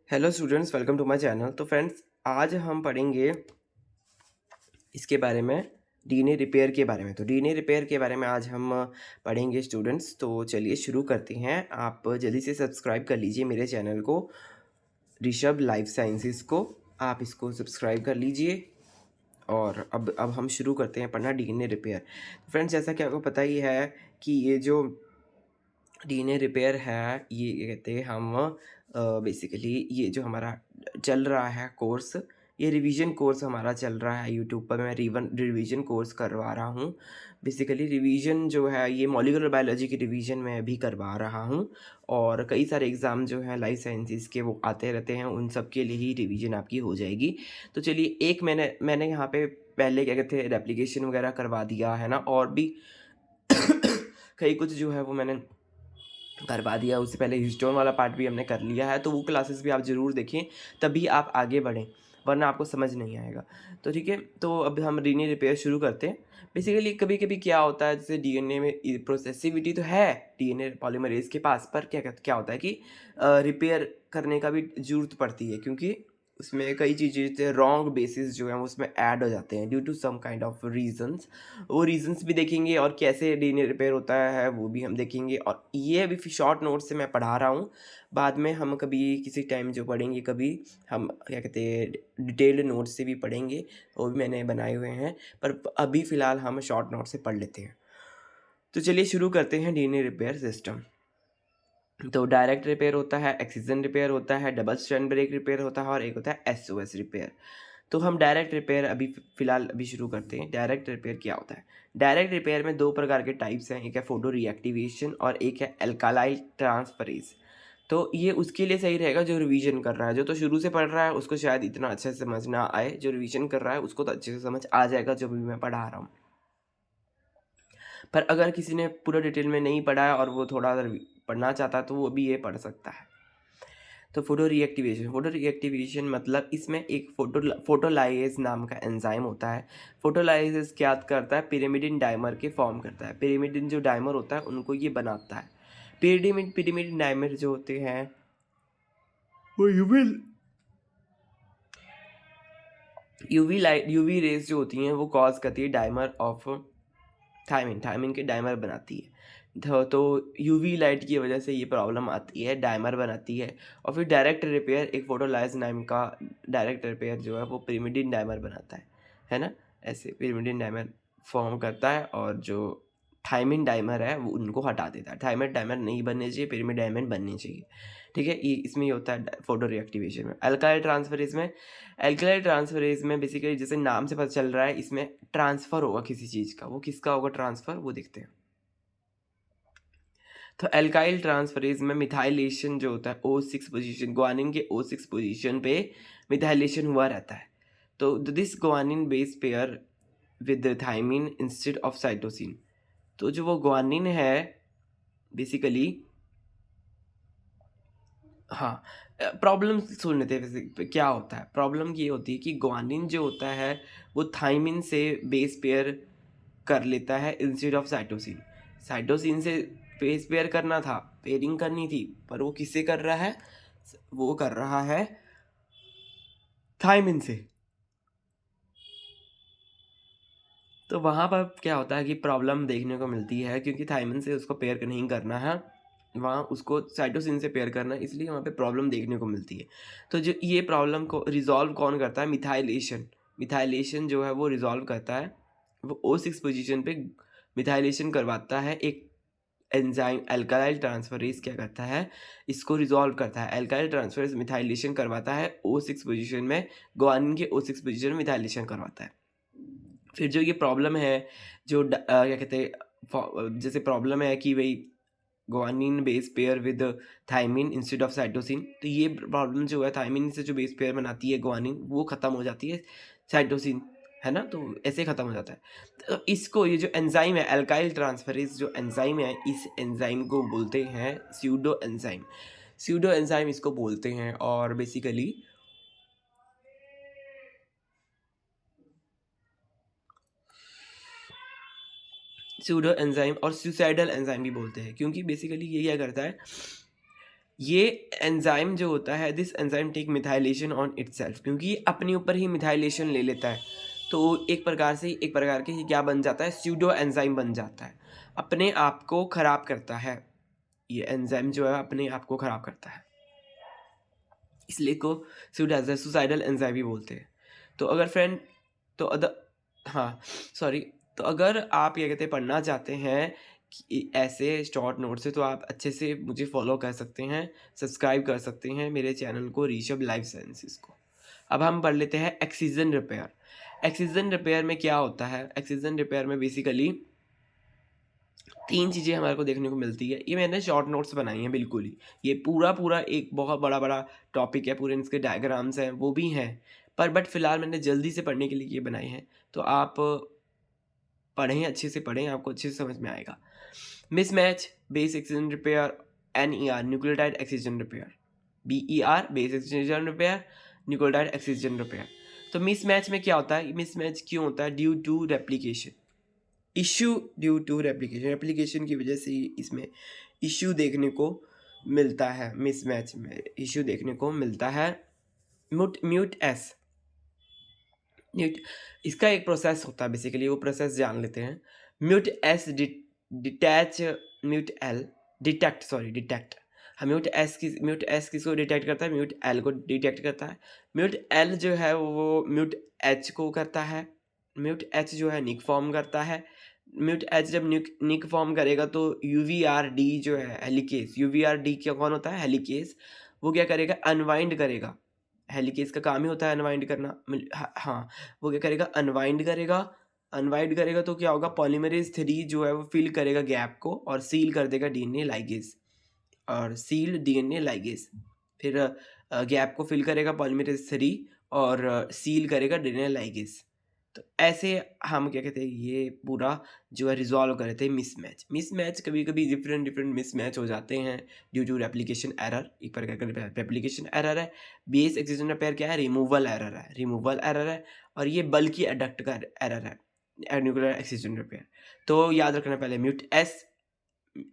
Hello students, welcome to my channel. तो friends, आज हम पढ़ेंगे इसके बारे में, डीएनए रिपेयर के बारे में। तो डीएनए रिपेयर के बारे में आज हम पढ़ेंगे स्टूडेंट्स। तो चलिए शुरू करते हैं। आप जल्दी से सब्सक्राइब कर लीजिए मेरे चैनल को, ऋषभ लाइफ साइंसेस को। आप इसको सब्सक्राइब कर लीजिए। और अब हम शुरू करते हैं पढ़ना डीएनए रिपेयर। फ्रेंड्स, जैसा कि आपको पता ही है कि ये जो डीएनए रिपेयर है, ये कहते हैं हम बेसिकली ये जो हमारा चल रहा है कोर्स, ये रिवीजन कोर्स हमारा चल रहा है यूट्यूब पर। मैं रिवीजन कोर्स करवा रहा हूँ। बेसिकली रिवीजन जो है ये मॉलिक्यूलर बायोलॉजी की रिवीजन मैं भी करवा रहा हूँ। और कई सारे एग्ज़ाम जो हैं लाइफ साइंसेस के वो आते रहते हैं, उन सब के लिए ही रिवीजन आपकी हो जाएगी। तो चलिए, एक मैंने यहाँ पे पहले क्या कहते हैं रेप्लिकेशन वगैरह करवा दिया है ना, और भी कई कुछ जो है वो मैंने करवा दिया। उससे पहले हिस्टोन वाला पार्ट भी हमने कर लिया है, तो वो क्लासेस भी आप ज़रूर देखें, तभी आप आगे बढ़ें, वरना आपको समझ नहीं आएगा। तो ठीक है, तो अब हम डीएनए रिपेयर शुरू करते हैं। बेसिकली कभी कभी क्या होता है, जैसे डीएनए में प्रोसेसिविटी तो है डीएनए पॉलीमरेज के पास, पर क्या क्या होता है कि रिपेयर करने का भी ज़रूरत पड़ती है, क्योंकि उसमें कई चीज़ें रॉन्ग बेसिस जो हैं वो उसमें ऐड हो जाते हैं due to some kind of reasons. वो रीजंस भी देखेंगे, और कैसे डीएनए रिपेयर होता है वो भी हम देखेंगे। और ये अभी शॉर्ट नोट से मैं पढ़ा रहा हूँ, बाद में हम कभी किसी टाइम जो पढ़ेंगे, कभी हम क्या कहते हैं डिटेल्ड नोट से भी पढ़ेंगे, वो भी मैंने बनाए हुए हैं। पर अभी फ़िलहाल हम शॉर्ट नोट से पढ़ लेते हैं। तो चलिए शुरू करते हैं डीएनए रिपेयर सिस्टम। तो डायरेक्ट रिपेयर होता है, एक्सिजन रिपेयर होता है, डबल स्ट्रैंड ब्रेक रिपेयर होता है, और एक होता है एसओएस रिपेयर। तो हम डायरेक्ट रिपेयर अभी फ़िलहाल अभी शुरू करते हैं। डायरेक्ट रिपेयर क्या होता है? डायरेक्ट रिपेयर में दो प्रकार के टाइप्स हैं, एक है फोटो रिएक्टिवेशन और एक है एल्कालाइल ट्रांसफरेज। तो ये उसके लिए सही रहेगा जो रिवीजन कर रहा है। जो तो शुरू से पढ़ रहा है उसको शायद इतना अच्छे से समझ ना आए, जो रिवीजन कर रहा है उसको तो अच्छे से समझ आ जाएगा जो भी मैं पढ़ा रहा हूँ। पर अगर किसी ने पूरा डिटेल में नहीं पढ़ा है और वो थोड़ा पढ़ना चाहता है, तो वो भी ये पढ़ सकता है। तो फोटो रिएक्टिवेशन मतलब इसमें एक फोटोलाइजेज नाम का एंजाइम होता है। फोटोलाइजेज क्या करता है? पिरिमिडिन डाइमर के फॉर्म करता है। पिरिमिडिन जो डाइमर होता है उनको ये बनाता है। पिरिमिडिन डाइमर जो होते हैं वो यूवी रेज जो होती हैं वो कॉज करती है डाइमर ऑफ थायमिन के डाइमर बनाती है। तो यूवी लाइट की वजह से ये प्रॉब्लम आती है, डाइमर बनाती है। और फिर डायरेक्ट रिपेयर, एक फोटोलाइज नाम का डायरेक्ट रिपेयर जो है वो पिरिमिडिन डाइमर बनाता है ना। ऐसे पिरिमिडिन डाइमर फॉर्म करता है, और जो थायमिन डाइमर है वो उनको हटा देता है। थायमिन डाइमर नहीं बनने चाहिए, पिरिमिड डाइमर बनने चाहिए। ठीक है, ये इसमें ही होता है फोटो रिएक्टिवेशन में। अल्काइल ट्रांसफरेज में बेसिकली जैसे नाम से पता चल रहा है, इसमें ट्रांसफ़र होगा किसी चीज़ का। वो किसका होगा ट्रांसफ़र, वो देखते हैं। तो एल्काइल ट्रांसफरेज में मिथाइलेशन जो होता है O6 पोजीशन, ग्वानिन के O6 पोजीशन पे मिथाइलेशन हुआ रहता है। तो this guanine base pair with thymine instead of cytosine. तो जो वो ग्वानिन है बेसिकली, हाँ, प्रॉब्लम सुन लेते हैं। वैसे क्या होता है प्रॉब्लम? ये होती है कि ग्वानिन जो होता है वो थाइमिन से बेस पेयर कर लेता है इंस्टेड ऑफ साइटोसिन। साइटोसिन से बेस पेयर करना था, पेयरिंग करनी थी, पर वो किससे कर रहा है? वो कर रहा है थाइमिन से। तो वहाँ पर क्या होता है कि प्रॉब्लम देखने को मिलती है, क्योंकि थाइमिन से उसको पेयर नहीं करना है, वहाँ उसको साइटोसिन से पेयर करना है, इसलिए वहाँ पे प्रॉब्लम देखने को मिलती है। तो जो ये प्रॉब्लम को रिजॉल्व कौन करता है? मिथाइलेशन। मिथाइलेशन जो है वो रिजॉल्व करता है, वो O6 पोजीशन पे मिथाइलेशन करवाता है। एक एंजाइम अल्काइल ट्रांसफरेज क्या करता है? इसको रिजॉल्व करता है। अल्काइल ट्रांसफरेज मिथाइलेशन करवाता है O6 पोजीशन में, ग्वानिन के O6 पोजीशन में मिथाइलेशन करवाता है। फिर जो ये प्रॉब्लम है, जो क्या कहते हैं, जैसे प्रॉब्लम है कि भाई guanine base pair with thymine instead of cytosine, तो ये प्रॉब्लम जो है थाइमिन से जो बेस पेयर बनाती है ग्वानिन, वो ख़त्म हो जाती है साइटोसिन, है ना। तो ऐसे ख़त्म हो जाता है। तो इसको, ये जो एंजाइम है अल्काइल ट्रांसफरेज जो एंजाइम है, इस एंजाइम को बोलते हैं स्यूडो एंजाइम। स्यूडो एंजाइम इसको बोलते हैं। और बेसिकली स्यूडो एंजाइम और सुसाइडल एंजाइम भी बोलते हैं, क्योंकि बेसिकली ये क्या करता है, ये एंजाइम जो होता है, this enzyme take methylation on itself, क्योंकि ये अपने ऊपर ही मिथाइलेशन ले लेता है। तो एक प्रकार से एक प्रकार के ये क्या बन जाता है, स्यूडो एंजाइम बन जाता है, अपने आप को ख़राब करता है। ये एंजाइम जो है अपने आप को ख़राब करता है, इसलिए को सुसाइडल एंजाइम भी बोलते हैं। तो अगर फ्रेंड तो हाँ सॉरी, तो अगर आप क्या कहते हैं पढ़ना चाहते हैं कि ऐसे शॉर्ट नोट से, तो आप अच्छे से मुझे फॉलो कर सकते हैं, सब्सक्राइब कर सकते हैं मेरे चैनल को, ऋषभ लाइफ साइंसेस को। अब हम पढ़ लेते हैं एक्सीजन रिपेयर। एक्सीजन रिपेयर में क्या होता है, एक्सीजन रिपेयर में बेसिकली 3 चीज़ें हमारे को देखने को मिलती है। ये मैंने शॉर्ट नोट्स बनाई हैं बिल्कुल ही। ये पूरा एक बहुत बड़ा टॉपिक है, पूरे इसके डायग्राम्स हैं, वो भी हैं। पर बट फ़िलहाल मैंने जल्दी से पढ़ने के लिए ये बनाए हैं। तो आप पढ़ें, अच्छे से पढ़ें, आपको अच्छे से समझ में आएगा। Mismatch, base excision repair, NER, nucleotide excision repair, BER, base excision repair, nucleotide excision repair. तो मिसमैच में क्या होता है, मिसमैच क्यों होता है, due to replication issue, due to replication, replication की वजह से इसमें इश्यू देखने को मिलता है, मिसमैच में इश्यू देखने को मिलता है। म्यूट एस, म्यूट इसका एक प्रोसेस होता है बेसिकली, वो प्रोसेस जान लेते हैं। Mute S detach, mute L detect, sorry detect, हाँ म्यूट एस किसको डिटेक्ट करता है, म्यूट एल को डिटेक्ट करता है। म्यूट एल जो है वो म्यूट एच को करता है। म्यूट एच जो है निक फॉर्म करता है। म्यूट एच जब निक फॉर्म करेगा तो UVRD जो है हेलिकेस, UVRD क्या कौन होता है, हेलिकेस, वो क्या करेगा, अनवाइंड करेगा। हेलिकेस का काम ही होता है अनवाइंड करना। हाँ, वो क्या करेगा, अनवाइंड करेगा। अनवाइंड करेगा तो क्या होगा, पॉलीमरेज 3 जो है वो फिल करेगा गैप को और सील कर देगा DNA लाइगेज, और सील DNA लाइगेज। फिर गैप को फिल करेगा पॉलीमरेज 3 और सील करेगा DNA लाइगेज। तो ऐसे हम क्या कहते हैं, ये पूरा जो है रिजॉल्व कर रहे थे मिसमैच कभी कभी डिफरेंट मिसमैच हो जाते हैं ड्यू टू रेप्लिकेशन एरर, एक प्रकार का रेप्लिकेशन एरर है। बेस एक्सिजन रिपेयर क्या है, रिमूवल एरर है, रिमूवल एरर है। और ये बल्कि एडक्ट का एरर है, न्यूक्लियर एक्सिजन रिपेयर। तो याद रखना, पहले mute S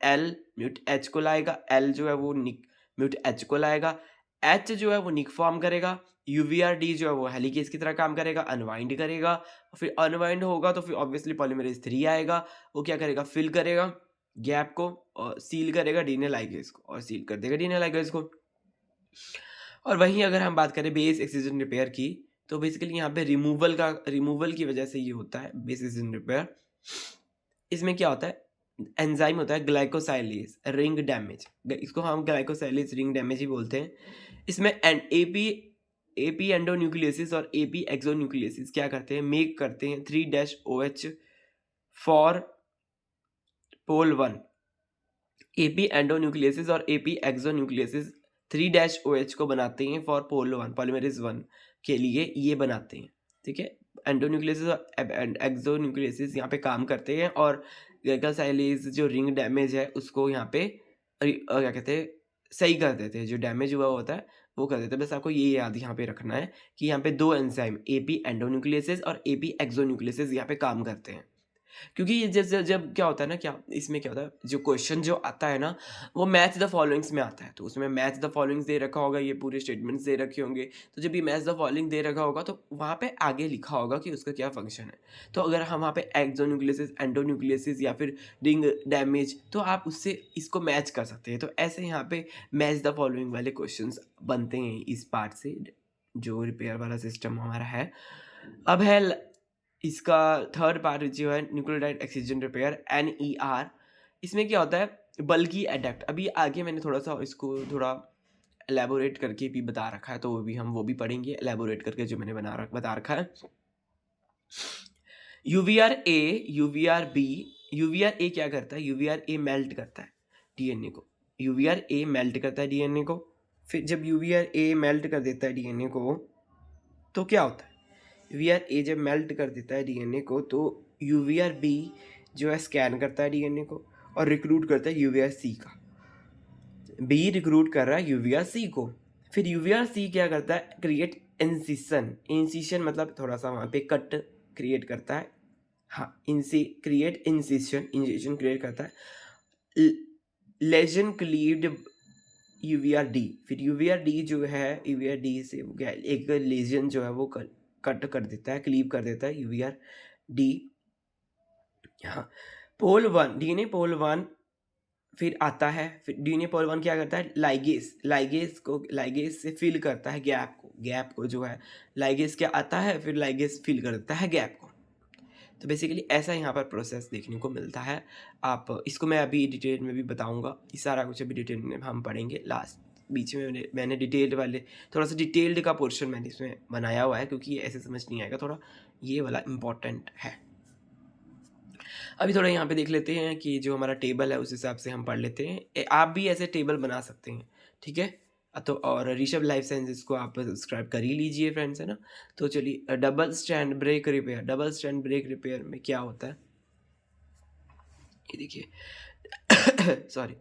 L mute H को लाएगा, एल जो है वो म्यूट एच को लाएगा, एच जो है वो निक फॉर्म करेगा, UVRD जो है वो हेलिकेस की तरह काम करेगा, अनवाइंड करेगा। फिर अनवाइंड होगा तो फिर ऑब्वियसली पॉलीमरेज 3 आएगा, वो क्या करेगा, फिल करेगा गैप को और सील करेगा DNA लाइगेज को, और सील कर देगा DNA लाइगेज को। और वहीं अगर हम बात करें बेस एक्सिजन रिपेयर की, तो बेसिकली यहाँ पे रिमूवल की वजह से ये होता है बेस एक्सिजन रिपेयर। इसमें क्या होता है, एंजाइम होता है ग्लाइकोसाइलेज रिंग डैमेज, इसको हम ग्लाइकोसाइलेज रिंग डैमेज ही बोलते हैं। इसमें एपी एंडोन्यूक्लियोसिस और एपी एक्सोन्यूक्लियोसिस क्या करते हैं, मेक करते हैं 3-OH फॉर पोल 1। एपी एंडोन्यूक्लियोसिस और एपी एक्सोन्यूक्लियोसिस 3-OH को बनाते हैं फॉर पोल 1, पॉलीमरेज 1 के लिए ये बनाते हैं, ठीक है। एंडोन्यूक्लियोसिस और एक्सोन्यूक्लियोसिस यहाँ पे काम करते हैं, और ग्लाइकोसाइलेज जो रिंग डैमेज है उसको यहाँ पे क्या कहते हैं, सही कर देते हैं, जो डैमेज हुआ होता है वो कर देते हैं। बस आपको ये याद यहाँ पे रखना है कि यहाँ पे 2 एंजाइम एपी एंडोन्यूक्लियोसिस और एपी एक्सोन्यूक्लियोसिस यहाँ पे काम करते हैं। क्योंकि ये जब क्या होता है ना, क्या इसमें क्या होता है, जो क्वेश्चन जो आता है ना वो मैच द फॉलोइंग्स में आता है, तो उसमें मैच द फॉलोइंग्स दे रखा होगा, ये पूरे स्टेटमेंट्स दे रखे होंगे। तो जब ये मैच द फॉलोइंग दे रखा होगा तो वहाँ पे आगे लिखा होगा कि उसका क्या फंक्शन है। तो अगर हम वहाँ पे एक्सोन्यूक्लियोसिस, एंडोन्यूक्लियोसिस या फिर रिंग डैमेज, तो आप उससे इसको मैच कर सकते हैं। तो ऐसे यहाँ पे मैच द फॉलोइंग वाले क्वेश्चन बनते हैं इस पार्ट से, जो रिपेयर वाला सिस्टम हमारा है। अब है इसका थर्ड पार्ट जो है न्यूक्लियोटाइड एक्सिजन रिपेयर, NER। इसमें क्या होता है, बल्कि एडक्ट, अभी आगे मैंने थोड़ा सा इसको थोड़ा एलेबोरेट करके भी बता रखा है, तो वो भी पढ़ेंगे एलेबोरेट करके, जो मैंने बता रखा है। UVRA, UVRB, UVRA क्या करता है, UVRA मेल्ट करता है DNA को, UVRA मेल्ट करता है DNA को। फिर जब UVRA मेल्ट कर देता है DNA को तो क्या होता है, UVRA जब मेल्ट कर देता है DNA को तो UVRB जो है स्कैन करता है DNA को और रिक्रूट करता है UVRC का। B रिक्रूट कर रहा है UVRC को, फिर UVRC क्या करता है, क्रिएट इंसिशन मतलब थोड़ा सा वहाँ पे कट क्रिएट करता है, हाँ इंसिशन क्रिएट करता है। लेजन क्लीव्ड यूवीआर डी, फिर यूवीआर डी जो है, यूवीआर डी से वो क्या है, एक लेजन जो है वो कट कर देता है, क्लीव कर देता है यूवीआर डी। हाँ, पोल वन, डीएनए पोल वन फिर आता है, फिर डीएनए पोल वन क्या करता है, लाइगेस से फिल करता है गैप को जो है, लाइगेस क्या आता है, फिर लाइगेस फिल कर देता है गैप को। तो बेसिकली ऐसा यहाँ पर प्रोसेस देखने को मिलता है। आप इसको मैं अभी डिटेल में भी बताऊँगा, ये सारा कुछ अभी डिटेल में हम पढ़ेंगे। लास्ट बीच में मैंने डिटेल्ड वाले, थोड़ा सा डिटेल्ड का पोर्शन मैंने इसमें बनाया हुआ है, क्योंकि ये ऐसे समझ नहीं आएगा, थोड़ा ये वाला इम्पॉर्टेंट है। अभी थोड़ा यहाँ पे देख लेते हैं कि जो हमारा टेबल है उस हिसाब से हम पढ़ लेते हैं। आप भी ऐसे टेबल बना सकते हैं, ठीक है। तो और ऋषभ लाइफ साइंसेस को आप सब्सक्राइब कर ही लीजिए फ्रेंड्स, है ना। तो चलिए, डबल स्टैंड ब्रेक रिपेयर में क्या होता है, ये देखिए sorry,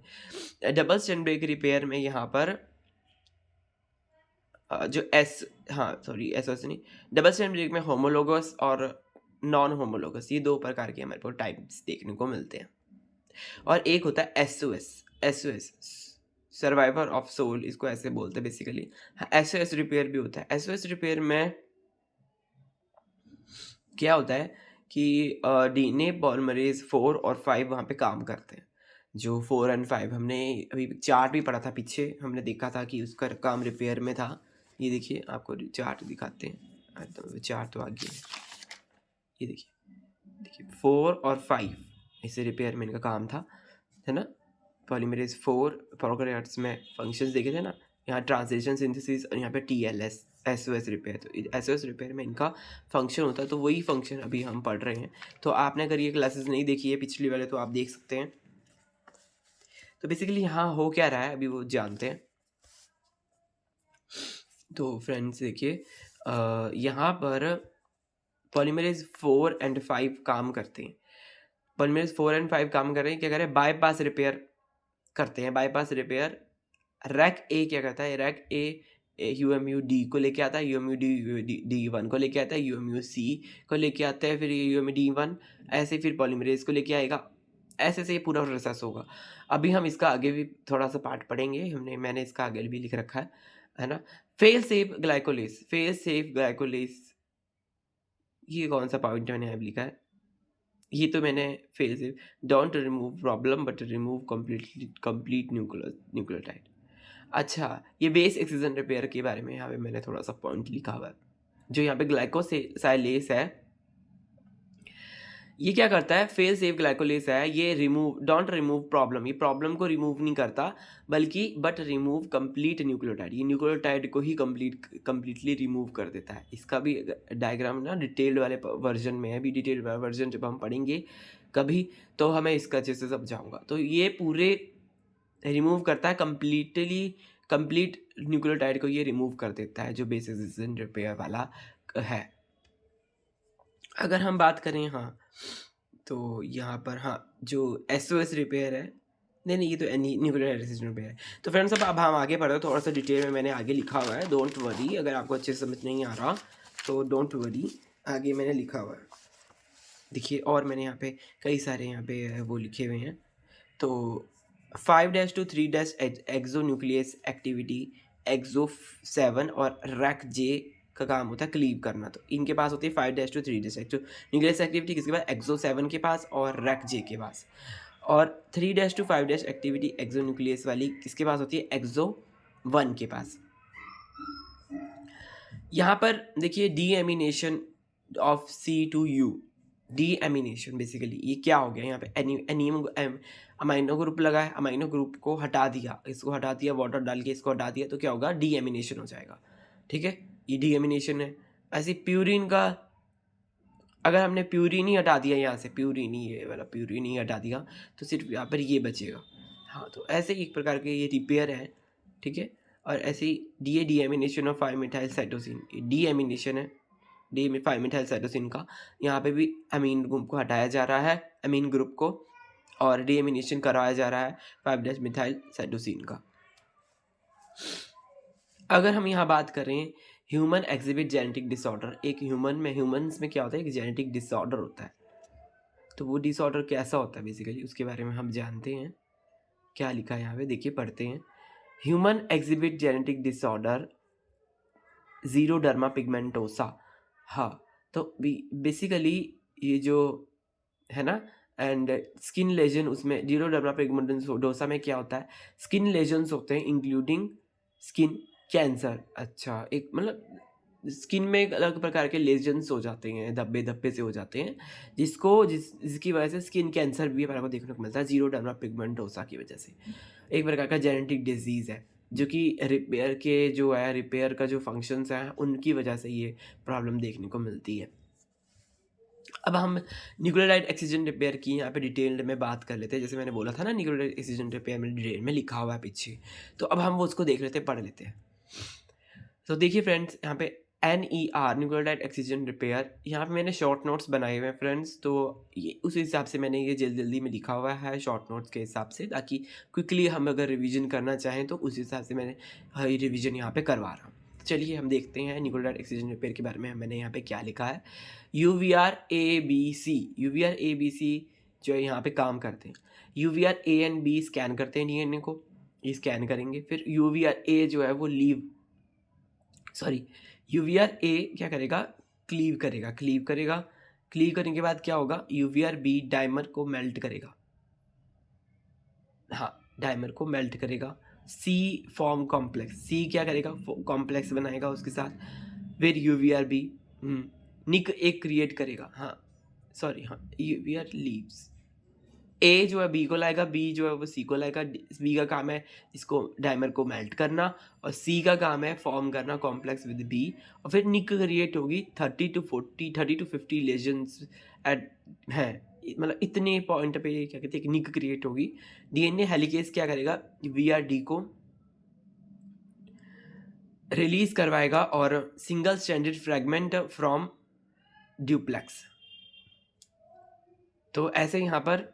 double stand break repair में यहाँ पर जो एस नहीं, डबल स्टैंड ब्रेक में होमोलोगस और नॉन होमोलोगस, ये दो प्रकार के हमारे को टाइप्स देखने को मिलते हैं। और एक होता है एसओएस, सर्वाइवर ऑफ सोल, इसको ऐसे बोलते हैं बेसिकली। एसओएस रिपेयर भी होता है। एसओएस रिपेयर में क्या होता है कि डीएनए पॉलीमरेज 4 और 5 वहाँ पे काम करते हैं। जो 4 और 5 हमने अभी चार्ट भी पढ़ा था पीछे, हमने देखा था कि उसका काम रिपेयर में था। ये देखिए, आपको चार्ट दिखाते हैं, तो चार्ट तो आगे है, ये देखिए 4 और 5 इसे रिपेयर में इनका काम था, है ना। पॉलीमरेज 4 प्रोकैरियोट्स में फंक्शंस देखे थे ना, यहाँ ट्रांसलेशन सिंथेसिस, और यहाँ पे टीएलएस एसओएस रिपेयर। तो एसओएस रिपेयर में इनका फंक्शन होता है, तो वही फंक्शन अभी हम पढ़ रहे हैं। तो आपने अगर ये क्लासेस नहीं देखी है पिछली वाले, तो आप देख सकते हैं। तो बेसिकली यहाँ हो क्या रहा है अभी वो जानते हैं। तो फ्रेंड्स देखिए, यहाँ पर पॉलीमरेज 4 और 5 काम करते हैं। पॉलीमरेज 4 और 5 काम कर रहे हैं, क्या कर रहे हैं, बाईपास रिपेयर करते हैं। बाईपास रिपेयर रैक ए क्या करता है, रैक ए यूएमयू डी को लेके आता है, यूएमयू डी वन को लेके आता है, यूएमयू सी को लेके आता है, फिर यूएमयू डी वन, ऐसे फिर पॉलीमरेज को लेके आएगा। ऐसे से ये पूरा प्रोसेस होगा। अभी हम इसका आगे भी थोड़ा सा पार्ट पढ़ेंगे, मैंने इसका आगे भी लिख रखा है ना। फेल सेफ ग्लाइकोलेस, ये कौन सा पॉइंट मैंने यहाँ लिखा है, ये तो मैंने fail safe, don't remove problem but remove complete nucleotide. अच्छा, ये बेस एक्सीजन रिपेयर के बारे में यहाँ पे मैंने थोड़ा सा पॉइंट लिखा हुआ है। जो यहाँ पे ग्लाइकोसाइलेस है, ये क्या करता है, फेल सेफ ग्लाइकोलेस है, ये डोंट रिमूव प्रॉब्लम, ये प्रॉब्लम को रिमूव नहीं करता, बल्कि बट रिमूव कंप्लीट न्यूक्लियोटाइड, ये न्यूक्लियोटाइड को ही कंप्लीटली रिमूव कर देता है। इसका भी डायग्राम ना डिटेल्ड वाले वर्जन में है, अभी डिटेल्ड वर्जन जब हम पढ़ेंगे कभी, तो हमें इसका अच्छे से समझाऊंगा। तो ये पूरे रिमूव करता है कंप्लीट न्यूक्लियोटाइड को ये रिमूव कर देता है, जो बेस एक्सीजन रिपेयर वाला है। अगर हम बात करें, हाँ, तो यहाँ पर हाँ, जो एसओएस रिपेयर है, नहीं ये तो न्यूक्लियोटाइड एक्सीजन रिपेयर है। तो फ्रेंड्स अब हम आगे पढ़ो, थोड़ा सा डिटेल में मैंने आगे लिखा हुआ है, डोंट वरी। अगर आपको अच्छे से समझ नहीं आ रहा तो डोंट वरी, आगे मैंने लिखा हुआ है, देखिए। और मैंने यहाँ पे कई सारे यहाँ पे वो लिखे हुए हैं। तो 5 to 3 एक्सो न्यूक्लियस एक्टिविटी, एक्सो 7 और रैक जे का काम होता है क्लीव करना। तो इनके पास होती है 5 to 3 एक्सो न्यूक्लियस एक्टिविटी किसके पास, एक्सो 7 के पास और रैक जे के पास। और 3 to 5 एक्टिविटी एक्सो न्यूक्लियस वाली किसके पास होती है, एक्सो 1 के पास। यहाँ पर देखिए, deamination of C2U, deamination basically ये क्या हो गया, यहाँ पे अमाइनो ग्रुप लगा है, अमाइनो ग्रुप को हटा दिया, इसको हटा दिया, वाटर डाल के इसको हटा दिया, तो क्या होगा, डीएमिनेशन हो जाएगा, ठीक है। ये डीएमिनेशन है। ऐसे प्यूरिन का, अगर हमने प्यूरिन ही हटा दिया यहाँ से, प्यूरिन ही हटा दिया, तो सिर्फ यहाँ पर ये बचेगा। हाँ, तो ऐसे एक प्रकार के ये रिपेयर है, ठीक है। और ऐसे ही डीएमिनेशन ऑफ 5-मेथाइल साइटोसिन, डीएमिनेशन है 5-मेथाइल साइटोसिन का, यहाँ पे भी अमीन ग्रुप को हटाया जा रहा है, अमीन ग्रुप को, और डीएमिनेशन करवाया जा रहा है 5-मेथाइल साइटोसिन का। अगर हम यहाँ बात करें, ह्यूमन एक्जिबिट जेनेटिक डिसऑर्डर, एक ह्यूमंस में क्या होता है, एक जेनेटिक डिसऑर्डर होता है। तो वो डिसऑर्डर कैसा होता है बेसिकली, उसके बारे में हम जानते हैं। क्या लिखा है यहाँ पे, देखिए पढ़ते हैं। Human exhibit genetic disorder xeroderma pigmentosa. हाँ, तो बेसिकली ये जो है ना, एंड स्किन लेजन, उसमें ज़ीरोडर्मा पिगमेंटोसा में क्या होता है, स्किन लेजन्स होते हैं इंक्लूडिंग स्किन कैंसर। अच्छा, एक मतलब स्किन में एक अलग प्रकार के लेजन्स हो जाते हैं, धब्बे धब्बे से हो जाते हैं, जिसकी वजह से स्किन कैंसर भी हमारे को देखने को मिलता है ज़ीरोडर्मा पिगमेंटोसा की वजह से। एक प्रकार का जेनेटिक डिजीज़ है, जो कि रिपेयर का जो फंक्शंस हैं उनकी वजह से ये प्रॉब्लम देखने को मिलती है। अब हम न्यूक्लियोटाइड एक्सीजन रिपेयर की यहाँ पे डिटेल्ड में बात कर लेते हैं। जैसे मैंने बोला था ना, न्यूक्लियोटाइड एक्सीजन रिपेयर में डिटेल में लिखा हुआ है पीछे, तो अब हम वो उसको देख लेते हैं, पढ़ लेते हैं। तो देखिए फ्रेंड्स, यहाँ पे NER न्यूक्लियोटाइड एक्सीजन रिपेयर, यहाँ पे मैंने शॉर्ट नोट्स बनाए हुए हैं फ्रेंड्स, तो ये उस हिसाब से मैंने ये जल्दी जल्दी में लिखा हुआ है शॉर्ट नोट्स के हिसाब से, ताकि क्विकली हम अगर रिवीजन करना चाहें तो उस हिसाब से मैंने ये रिवीजन यहाँ पे करवा रहा हूँ। चलिए हम देखते हैं न्यूक्लियोटाइड एक्सीजन रिपेयर के बारे में मैंने यहाँ पे क्या लिखा है। UVR-ABC जो है यहाँ पे काम करते हैं। UVR-A एंड B स्कैन करते हैं डीएनए को, ये स्कैन करेंगे। फिर UVR-A जो है वो UVR-A क्या करेगा, क्लीव करेगा। क्लीव करने के बाद क्या होगा, UVR-B डाइमर को मेल्ट करेगा। हाँ, डाइमर को मेल्ट करेगा। C फॉर्म कॉम्प्लेक्स, C क्या करेगा, कॉम्प्लेक्स बनाएगा उसके साथ। फिर UVR-B निक एक क्रिएट करेगा। UVR लीव्स, A जो है B को लाएगा, B जो है वो C को लाएगा। B का काम है इसको डाइमर को मेल्ट करना, और C का काम है फॉर्म करना कॉम्प्लेक्स विद B। और फिर निक क्रिएट होगी 30 to 50 लेजन्स एट हैं, मतलब इतने पॉइंट पे क्या कहते हैं, निक क्रिएट होगी। DNA हेलिकेज क्या करेगा, VRD को रिलीज करवाएगा और single stranded fragment from duplex. तो ऐसे यहाँ पर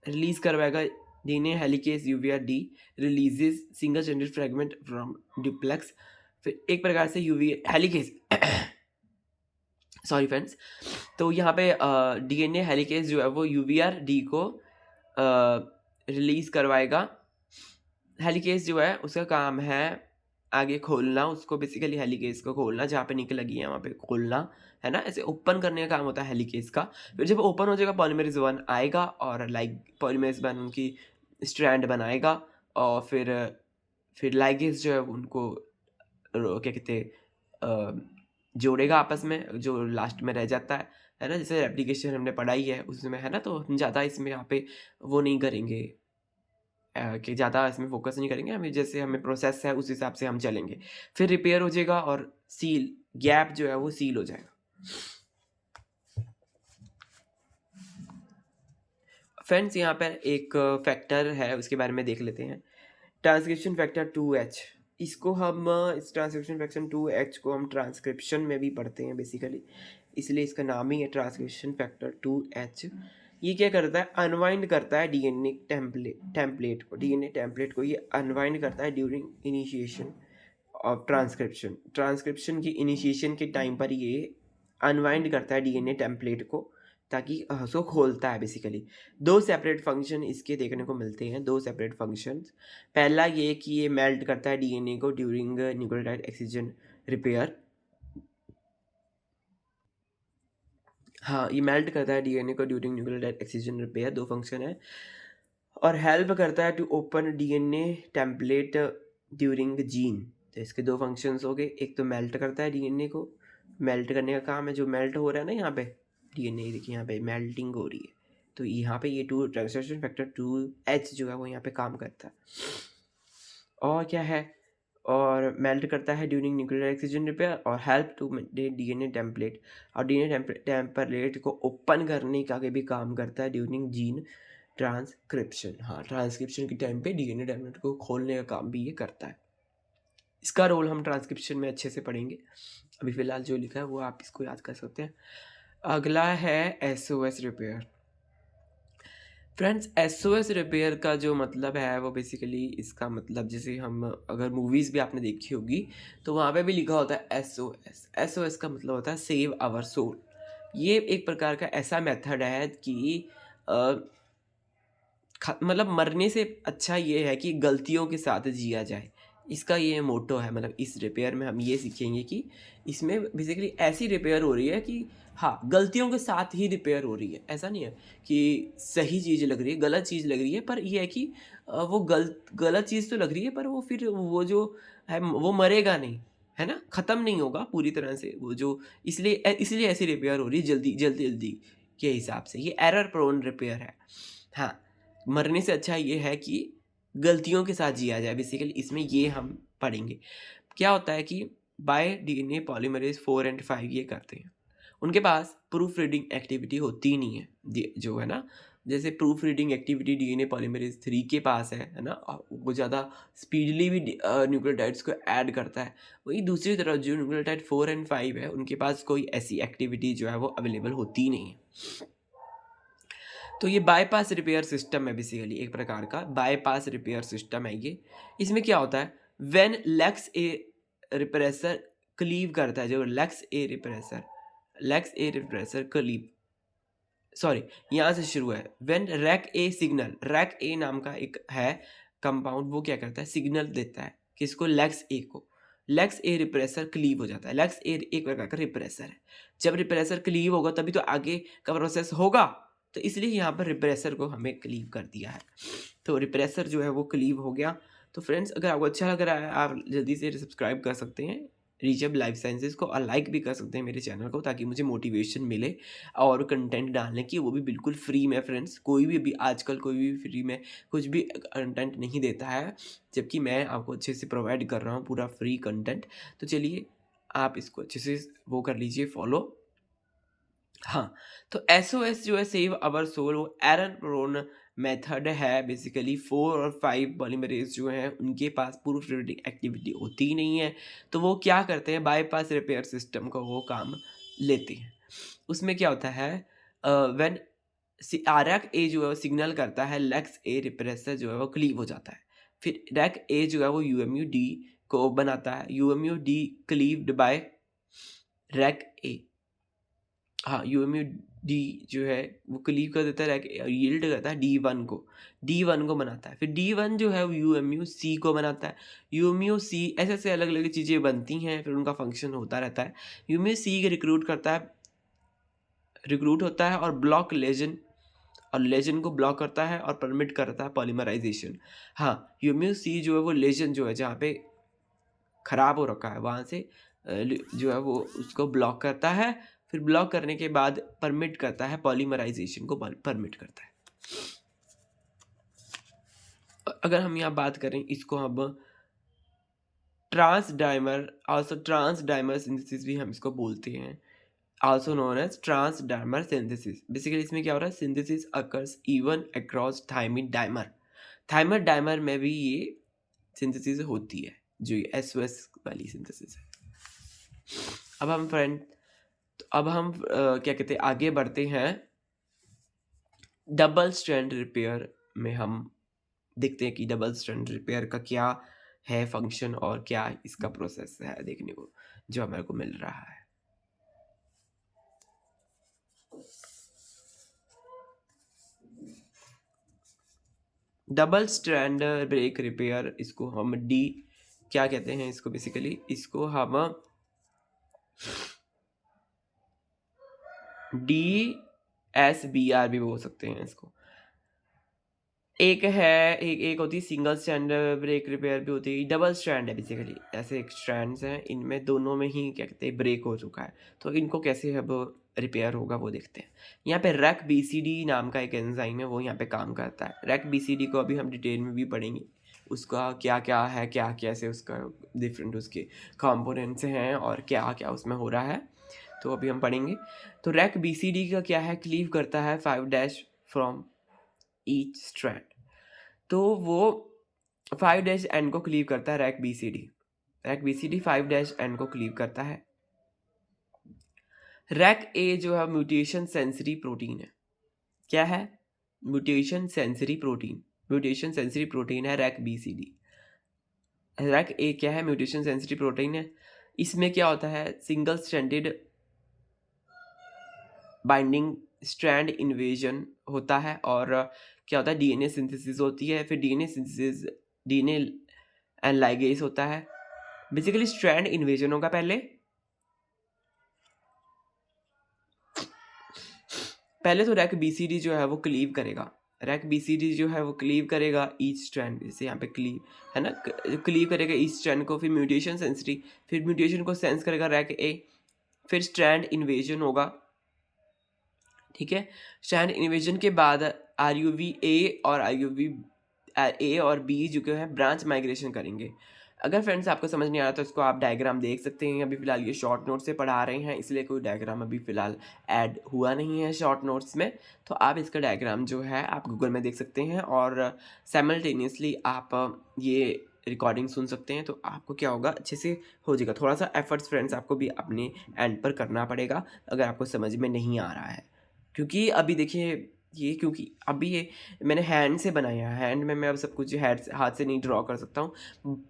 रिलीज करवाएगा DNA helicase UVR-D releases single stranded fragment from duplex. फिर एक प्रकार से UV हेलिकेज सॉरी फ्रेंड्स, तो यहाँ पे DNA हेलिकेज जो है वो UVR-D को रिलीज करवाएगा। हेलिकेज जो है उसका काम है आगे खोलना, उसको बेसिकली हेलिकेज को खोलना, जहाँ पे निकल लगी है वहाँ पे खोलना, है ना, ऐसे ओपन करने का काम होता है हेलिकेज का। फिर जब ओपन हो जाएगा पॉलीमरेज 1 आएगा और पॉलीमरेज 1 उनकी स्ट्रैंड बनाएगा, और फिर लाइगेज जो है उनको क्या कहते हैं, जोड़ेगा आपस में, जो लास्ट में रह जाता है ना। जैसे एप्लीकेशन हमने पढ़ाई है उसमें, है ना, तो हम ज़्यादा इसमें यहाँ पे वो नहीं करेंगे, कि ज़्यादा इसमें फोकस नहीं करेंगे, हमें जैसे हमें प्रोसेस है उस हिसाब से हम चलेंगे। फिर रिपेयर हो जाएगा और सील गैप जो है वो सील हो जाएगा। फ्रेंड्स, यहाँ पर एक फैक्टर है, उसके बारे में देख लेते हैं। ट्रांसक्रिप्शन फैक्टर 2H, इसको हम इस ट्रांसक्रिप्शन फैक्टर 2H को हम ट्रांसक्रिप्शन में भी पढ़ते हैं बेसिकली, इसलिए इसका नाम ही है ट्रांसक्रिप्शन फैक्टर 2H। ये क्या करता है, अनवाइंड करता है DNA टेम्पलेट को ये अनवाइंड करता है ड्यूरिंग इनिशिएशन ऑफ ट्रांसक्रिप्शन की इनिशिएशन के टाइम पर ये अनवाइंड करता है DNA टेम्पलेट को, ताकि उसको खोलता है बेसिकली। 2 सेपरेट फंक्शन इसके देखने को मिलते हैं, 2 सेपरेट फंक्शंस। पहला ये कि ये मेल्ट करता है DNA को ड्यूरिंग न्यूक्लियोटाइड एक्सीजन रिपेयर। हाँ, ये मेल्ट करता है DNA को during nucleotide excision repair, 2 function है। और हेल्प करता है to open DNA template during gene, तो इसके 2 फंक्शंस हो गए। एक तो मेल्ट करता है DNA को, मेल्ट करने का काम है, जो मेल्ट हो रहा है ना यहाँ पे DNA, देखिए यहाँ पे मेल्टिंग हो रही है, तो यहाँ पे ये ट्रांसक्रिप्शन फैक्टर 2H जो है वो यहाँ पे काम करता है। और क्या है, और मेल्ट करता है ड्यूरिंग न्यूक्लियोटाइड एक्सीजन रिपेयर, और हेल्प टू DNA टेम्पलेट, और DNA टेम्पलेट को ओपन करने का भी काम करता है ड्यूरिंग जीन ट्रांसक्रिप्शन। हाँ, ट्रांसक्रिप्शन के टाइम पे DNA टेम्पलेट को खोलने का काम भी ये करता है। इसका रोल हम ट्रांसक्रिप्शन में अच्छे से पढ़ेंगे, अभी फ़िलहाल जो लिखा है वो आप इसको याद कर सकते हैं। अगला है SOS repair. Friends, SOS repair का जो मतलब है वो बेसिकली, इसका मतलब जैसे हम अगर मूवीज़ भी आपने देखी होगी तो वहाँ पे भी लिखा होता है SOS का मतलब होता है सेव आवर सोल। ये एक प्रकार का ऐसा मेथड है कि मतलब मरने से अच्छा ये है कि गलतियों के साथ जिया जाए। इसका ये मोटो है, मतलब इस रिपेयर में हम ये सीखेंगे कि इसमें बेसिकली ऐसी रिपेयर हो रही है कि हाँ, गलतियों के साथ ही रिपेयर हो रही है। ऐसा नहीं है कि सही चीज़ लग रही है, गलत चीज़ लग रही है, पर ये है कि वो गलत चीज़ तो लग रही है, पर वो फिर वो जो है वो मरेगा नहीं, है ना? ख़त्म नहीं होगा पूरी तरह से वो जो, इसलिए ऐसी रिपेयर हो रही है जल्दी-जल्दी के हिसाब से। ये एरर प्रोन रिपेयर है। हाँ, मरने से अच्छा ये है कि गलतियों के साथ जिया जाए, बेसिकली इसमें ये हम पढ़ेंगे। क्या होता है कि बाय डीएनए पॉलीमरेज़ 4 एंड 5 ये करते हैं। उनके पास प्रूफ रीडिंग एक्टिविटी होती ही नहीं है, जो है ना, जैसे proof reading activity DNA polymerase 3 के पास है ना? वो ज़्यादा स्पीडली भी न्यूक्लियोटाइड्स को ऐड करता है। वहीं दूसरी तरफ जो न्यूक्लियोटाइड 4 एंड 5 है, उनके पास कोई ऐसी एक्टिविटी जो है वो अवेलेबल होती ही नहीं है। तो ये बाईपास रिपेयर सिस्टम है, बेसिकली एक प्रकार का बाईपास रिपेयर सिस्टम है ये। इसमें क्या होता है, when LexA repressor cleave करता है, जो LexA repressor cleave, sorry, यहाँ से शुरू है। व्हेन रैक ए नाम का एक है कंपाउंड, वो क्या करता है, सिग्नल देता है किसको, लेक्स ए को। लेक्स ए रिप्रेसर क्लीव हो जाता है। लेक्स ए एक प्रकार का रिप्रेसर है। जब रिप्रेसर क्लीव होगा तभी तो आगे का प्रोसेस होगा, तो इसलिए यहाँ पर रिप्रेसर को हमें क्लीव कर दिया है। तो रिप्रेसर जो है वो क्लीव हो गया। तो फ्रेंड्स, अगर आपको अच्छा लग रहा है, आप जल्दी से सब्सक्राइब कर सकते हैं रीचेब लाइफ साइंसेज़ को, और लाइक भी कर सकते हैं मेरे चैनल को, ताकि मुझे मोटिवेशन मिले और कंटेंट डालने की, वो भी बिल्कुल फ्री में। फ्रेंड्स, कोई भी अभी आजकल कोई भी फ्री में कुछ भी कंटेंट नहीं देता है, जबकि मैं आपको अच्छे से प्रोवाइड कर रहा हूँ पूरा फ्री कंटेंट। तो चलिए, आप इसको अच्छे से वो कर लीजिए फॉलो। हाँ, तो एसओएस जो है, सेव आवर सोल, वो एरर प्रोन मेथड है। बेसिकली 4 और 5 पॉलीमरेज़ जो हैं, उनके पास प्रूफ रीडिंग एक्टिविटी होती ही नहीं है। तो वो क्या करते हैं, बाईपास रिपेयर सिस्टम का वो काम लेते हैं। उसमें क्या होता है, व्हेन रैक ए जो है वो सिग्नल करता है, लेक्स ए रिप्रेसर जो है वो क्लीव हो जाता है। फिर रैक ए जो है वो यूएमयू डी को बनाता है। यूएमयू डी क्लीव्ड बाय रैक ए। हाँ, यूएमयू-डी जो है वो क्लीव कर देता है, यील्ड करता है डी1 को बनाता है। फिर डी1 जो है वो यूएमयू-सी को बनाता है। यूएमयू-सी ऐसे-ऐसे अलग-अलग चीज़ें बनती हैं, फिर उनका फंक्शन होता रहता है। यूएमयू-सी रिक्रूट होता है और ब्लॉक लेजन, और लेजन को ब्लॉक करता है और परमिट करता है पॉलीमराइज़ेशन। हाँ, यूएमयू-सी जो है वो लेजन जो है जहाँ पे ख़राब हो रखा है, वहाँ से जो है वो उसको ब्लॉक करता है। फिर ब्लॉक करने के बाद परमिट करता है पॉलीमराइज़ेशन को, परमिट करता है। अगर हम यहाँ बात करें, इसको हम ट्रांस डाइमर सिंथेसिस भी हम इसको बोलते हैं, also known as trans dimer synthesis. Basically इसमें क्या हो रहा है, synthesis occurs even across thymine dimer. Thymine dimer में भी ये सिंथेसिस होती है, जो ये एसओएस वाली सिंथेसिस है। अब हम क्या कहते हैं, आगे बढ़ते हैं। डबल स्ट्रैंड रिपेयर में हम देखते हैं कि डबल स्ट्रैंड रिपेयर का क्या है फंक्शन, और क्या इसका प्रोसेस है देखने को जो हमारे को मिल रहा है। डबल स्ट्रैंड ब्रेक रिपेयर, इसको हम क्या कहते हैं, इसको बेसिकली इसको हम DSBR भी बोल सकते हैं इसको। एक होती है सिंगल स्ट्रैंड ब्रेक रिपेयर भी होती है। डबल स्ट्रैंड है बेसिकली, ऐसे एक स्ट्रैंड्स हैं, इनमें दोनों में ही क्या कहते हैं ब्रेक हो चुका है, तो इनको कैसे अब रिपेयर होगा वो देखते हैं। यहाँ पे रैक BCD नाम का एक एंजाइम है, वो यहाँ पे काम करता है। रैक BCD को अभी हम डिटेल में भी पढ़ेंगे, उसका क्या क्या है, क्या कैसे उसका डिफरेंट उसके कंपोनेंट्स हैं और क्या क्या उसमें हो रहा है, तो अभी हम पढ़ेंगे। तो रैक BCD का क्या है, क्लीव करता है 5' फ्रॉम ईच स्ट्रैंड। तो वो 5' को क्लीव करता है रैक BCD 5' को क्लीव करता है। रैक ए जो है म्यूटेशन सेंसरी प्रोटीन है। क्या है, म्यूटेशन सेंसरी प्रोटीन है रैक BCD। रैक ए क्या है, म्यूटेशन सेंसरी प्रोटीन है। इसमें क्या होता है, single stranded binding strand invasion होता है, और क्या होता है, DNA सिंथेसिस होती है। फिर DNA एंड लाइगेज होता है। बेसिकली स्ट्रैंड इन्वेजन होगा पहले तो रैक बीसीडी जो है वो क्लीव करेगा, रैक बीसीडी जो है वो क्लीव करेगा ईच स्ट्रैंड, जैसे यहाँ पे क्लीव है ना, क्लीव करेगा ईच स्ट्रैंड को, फिर म्यूटेशन सेंसिटी, फिर म्यूटेशन को सेंस करेगा रैक ए, फिर स्ट्रैंड इन्वेजन होगा, ठीक है। स्ट्रैंड इन्वेजन के बाद आरयूवी ए और बी जो है ब्रांच माइग्रेशन करेंगे। अगर फ्रेंड्स आपको समझ नहीं आ रहा तो इसको आप डायग्राम देख सकते हैं। अभी फ़िलहाल ये शॉर्ट नोट से पढ़ा रहे हैं, इसलिए कोई डायग्राम अभी फ़िलहाल ऐड हुआ नहीं है शॉर्ट नोट्स में, तो आप इसका डायग्राम जो है आप गूगल में देख सकते हैं और साइमल्टेनियसली आप ये रिकॉर्डिंग सुन सकते हैं। तो आपको क्या होगा, अच्छे से हो जाएगा। थोड़ा सा एफर्ट्स फ्रेंड्स आपको भी अपने एंड पर करना पड़ेगा अगर आपको समझ में नहीं आ रहा है, क्योंकि अभी देखिए क्योंकि अभी ये मैंने हैंड से बनाया है, हैंड में मैं अब सब कुछ हाथ से नहीं ड्रॉ कर सकता हूँ,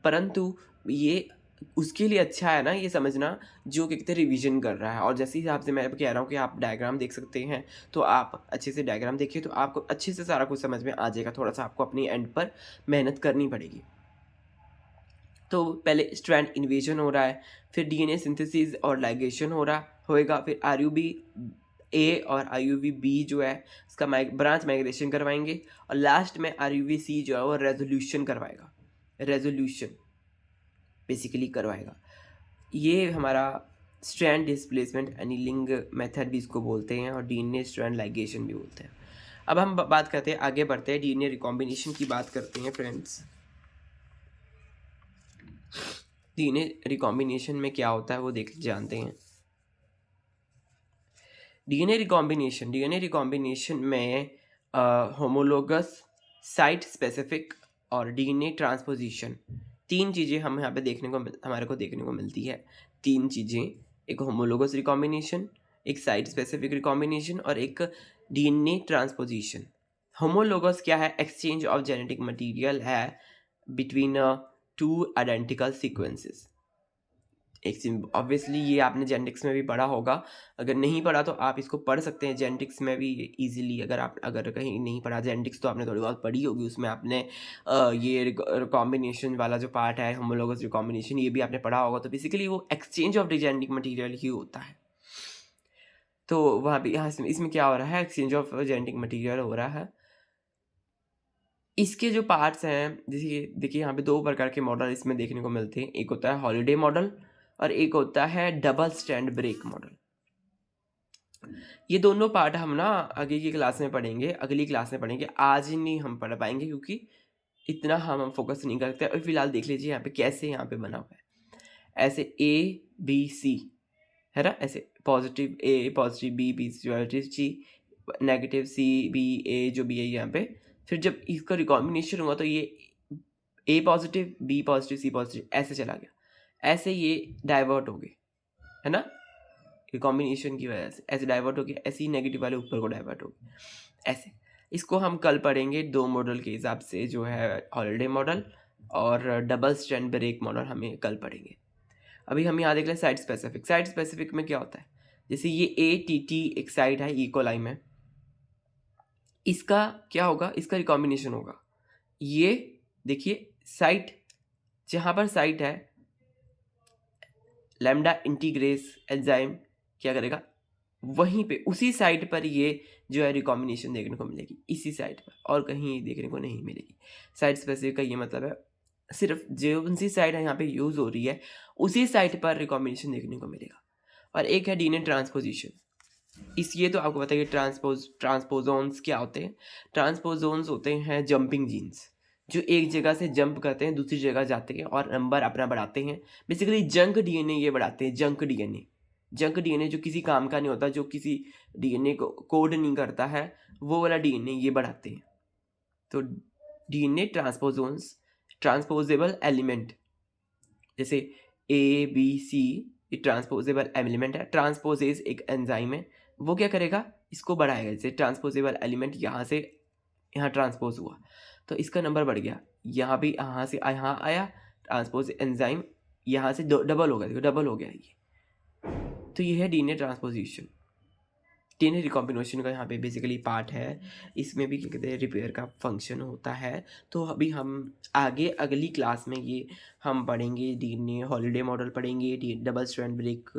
परंतु ये उसके लिए अच्छा है ना ये समझना जो क्या कहते हैं रिवीजन कर रहा है। और जैसे हिसाब से मैं कह रहा हूँ कि आप डायग्राम देख सकते हैं, तो आप अच्छे से डायग्राम देखिए तो आपको अच्छे से सारा कुछ समझ में आ जाएगा। थोड़ा सा आपको अपनी एंड पर मेहनत करनी पड़ेगी। तो पहले स्ट्रैंड इन्वेजन हो रहा है, फिर डीएनए सिंथेसिस और लाइगेशन होएगा, फिर आरयूबी ए और आरयूवी बी जो है उसका ब्रांच माइग्रेशन करवाएंगे, और लास्ट में आरयूवी सी जो है वो रेजोल्यूशन करवाएगा, रेजोल्यूशन बेसिकली करवाएगा। ये हमारा स्ट्रैंड डिस्प्लेसमेंट एनीलिंग मेथड भी इसको बोलते हैं, और डीएनए स्ट्रैंड लाइगेशन भी बोलते हैं। अब हम बात करते हैं, आगे बढ़ते हैं, डीएनए रिकॉम्बिनेशन की बात करते हैं फ्रेंड्स। डीएनए रिकॉम्बिनेशन में क्या होता है वो जानते हैं। डीएनए रिकॉम्बिनेशन में होमोलोगस, साइट स्पेसिफिक और डीएनए ट्रांसपोजिशन, तीन चीज़ें हम यहाँ पे हमारे को देखने को मिलती है। तीन चीज़ें, एक होमोलोगस रिकॉम्बिनेशन, एक साइट स्पेसिफिक रिकॉम्बिनेशन और एक डीएनए ट्रांसपोजिशन। होमोलोगस क्या है, एक्सचेंज ऑफ जेनेटिक मटेरियल है between two identical sequences. Obviously ये आपने जेनेटिक्स में भी पढ़ा होगा, अगर नहीं पढ़ा तो आप इसको पढ़ सकते हैं जेनेटिक्स में भी इजीली। अगर कहीं नहीं पढ़ा जेनेटिक्स तो आपने थोड़ी बहुत पढ़ी होगी, उसमें आपने ये रिकॉम्बिनेशन वाला जो पार्ट है होमोलोगस रिकॉम्बिनेशन ये भी आपने पढ़ा होगा। तो बेसिकली वो एक्सचेंज ऑफ जेनेटिक मटीरियल ही होता है। तो वहाँ भी यहाँ इसमें क्या हो रहा है, एक्सचेंज ऑफ जेनेटिक मटीरियल हो रहा है। इसके जो पार्ट्स हैं, जैसे देखिए यहाँ पे दो प्रकार के मॉडल इसमें देखने को मिलते हैं, एक होता है हॉलिडे मॉडल और एक होता है डबल स्ट्रैंड ब्रेक मॉडल। ये दोनों पार्ट हम ना आगे की क्लास में पढ़ेंगे, अगली क्लास में पढ़ेंगे, आज ही नहीं हम पढ़ पाएंगे क्योंकि इतना हम फोकस नहीं करते। और फिलहाल देख लीजिए यहाँ पे कैसे यहाँ पे बना हुआ है, ऐसे ए बी सी है ना, ऐसे पॉजिटिव ए पॉजिटिव बी पॉजिटिव सी नेगेटिव सी बी ए जो भी है यहाँ पे। फिर जब इसका रिकॉम्बिनेशन हुआ तो ये ए पॉजिटिव बी पॉजिटिव सी पॉजिटिव ऐसे चला गया, ऐसे ये डाइवर्ट हो गए है ना, रिकॉम्बिनेशन की वजह से ऐसे डाइवर्ट हो गया, ऐसे ही नेगेटिव वाले ऊपर को डाइवर्ट हो गए ऐसे। इसको हम कल पढ़ेंगे दो मॉडल के हिसाब से, जो है हॉलिडे मॉडल और डबल स्ट्रैंड ब्रेक मॉडल हमें कल पढ़ेंगे। अभी हम यहाँ देख लें साइट स्पेसिफिक। साइट स्पेसिफिक में क्या होता है, जैसे ये ATT एक साइट है इकोलाई में, इसका क्या होगा, इसका रिकॉम्बिनेशन होगा। ये देखिए साइट, जहाँ पर साइट है लैम्डा इंटीग्रेस एंजाइम क्या करेगा, वहीं पे उसी साइट पर ये जो है रिकॉम्बिनेशन देखने को मिलेगी, इसी साइट पर, और कहीं देखने को नहीं मिलेगी। साइट स्पेसिफिक का ये मतलब है सिर्फ जो उसी साइट है यहाँ पे यूज़ हो रही है उसी साइट पर रिकॉम्बिनेशन देखने को मिलेगा। और एक है डीएनए ट्रांसपोजिशन, ये तो आपको पता है कि ट्रांसपोजोन्स क्या होते हैं। ट्रांसपोजोन्स होते हैं जंपिंग जीन्स, जो एक जगह से जंप करते हैं दूसरी जगह जाते हैं और नंबर अपना बढ़ाते हैं। बेसिकली जंक डीएनए ये बढ़ाते हैं, जंक डीएनए जो किसी काम का नहीं होता, जो किसी डीएनए को कोड नहीं करता है, वो वाला डीएनए ये बढ़ाते हैं। तो डीएनए ट्रांसपोजोन्स, ट्रांसपोजेबल एलिमेंट, जैसे ABC ये ट्रांसपोजेबल एलिमेंट है। ट्रांसपोजेज एक एंजाइम है, वो क्या करेगा, इसको बढ़ाएगा। जैसे ट्रांसपोजेबल एलिमेंट यहाँ से यहाँ ट्रांसपोज हुआ तो इसका नंबर बढ़ गया, यहाँ भी यहाँ से यहाँ आया, ट्रांसपोज एंजाइम यहाँ से डबल हो गया, देखो डबल हो गया ये। तो ये है डीएनए ट्रांसपोजिशन। डीएनए रिकॉम्बिनेशन का यहाँ पे बेसिकली पार्ट है। इसमें भी क्या कहते हैं रिपेयर का फंक्शन होता है। तो अभी हम आगे अगली क्लास में ये हम पढ़ेंगे डीएनए हॉलिडे मॉडल पढ़ेंगे, डी डबल स्ट्रैंड ब्रेक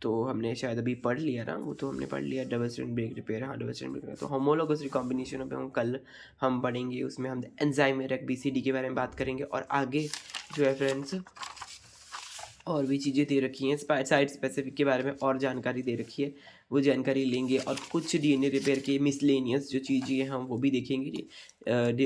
तो हमने शायद अभी पढ़ लिया ना, वो तो हमने पढ़ लिया डबल स्ट्रैंड ब्रेक रिपेयर, हाँ डबल स्ट्रैंड ब्रेक। तो होमोलोगस रिकॉम्बिनेशन पे हम कल हम पढ़ेंगे, उसमें हम एंजाइम BCD के बारे में बात करेंगे। और आगे जो है फ्रेंड्स और भी चीज़ें दे रखी हैं, साइट स्पेसिफिक के बारे में और जानकारी दे रखी है, वो जानकारी लेंगे। और कुछ डीएनए रिपेयर के मिसलेनियस जो चीज़ें हैं हम वो भी देखेंगे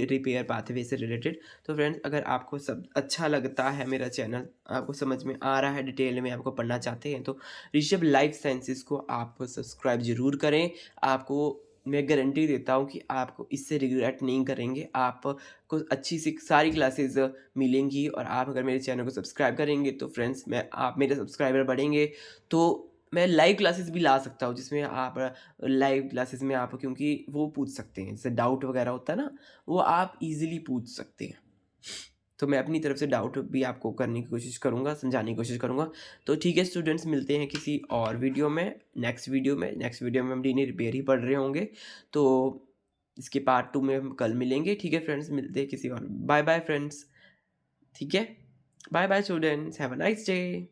रिपेयर पाथवे से रिलेटेड। तो फ्रेंड्स अगर आपको सब अच्छा लगता है, मेरा चैनल आपको समझ में आ रहा है, डिटेल में आपको पढ़ना चाहते हैं, तो ऋषभ लाइफ साइंसेस को आप सब्सक्राइब ज़रूर करें। आपको मैं गारंटी देता हूँ कि आपको इससे रिग्रेट नहीं करेंगे, आपको अच्छी सी सारी क्लासेस मिलेंगी। और आप अगर मेरे चैनल को सब्सक्राइब करेंगे तो फ्रेंड्स मैं आप मेरे सब्सक्राइबर बढ़ेंगे तो मैं लाइव क्लासेस भी ला सकता हूँ, जिसमें आप लाइव क्लासेस में आप क्योंकि वो पूछ सकते हैं, जैसे डाउट वगैरह होता है ना, वो आप इजीली पूछ सकते हैं। तो मैं अपनी तरफ से डाउट भी आपको करने की कोशिश करूँगा, समझाने की कोशिश करूँगा। तो ठीक है स्टूडेंट्स, मिलते हैं किसी और वीडियो में, नेक्स्ट वीडियो में हम डीएनए रिपेयर ही पढ़ रहे होंगे। तो इसके पार्ट 2 में हम कल मिलेंगे। ठीक है फ्रेंड्स, मिलते हैं किसी और। Bye bye friends. ठीक है, bye bye students, have a nice day.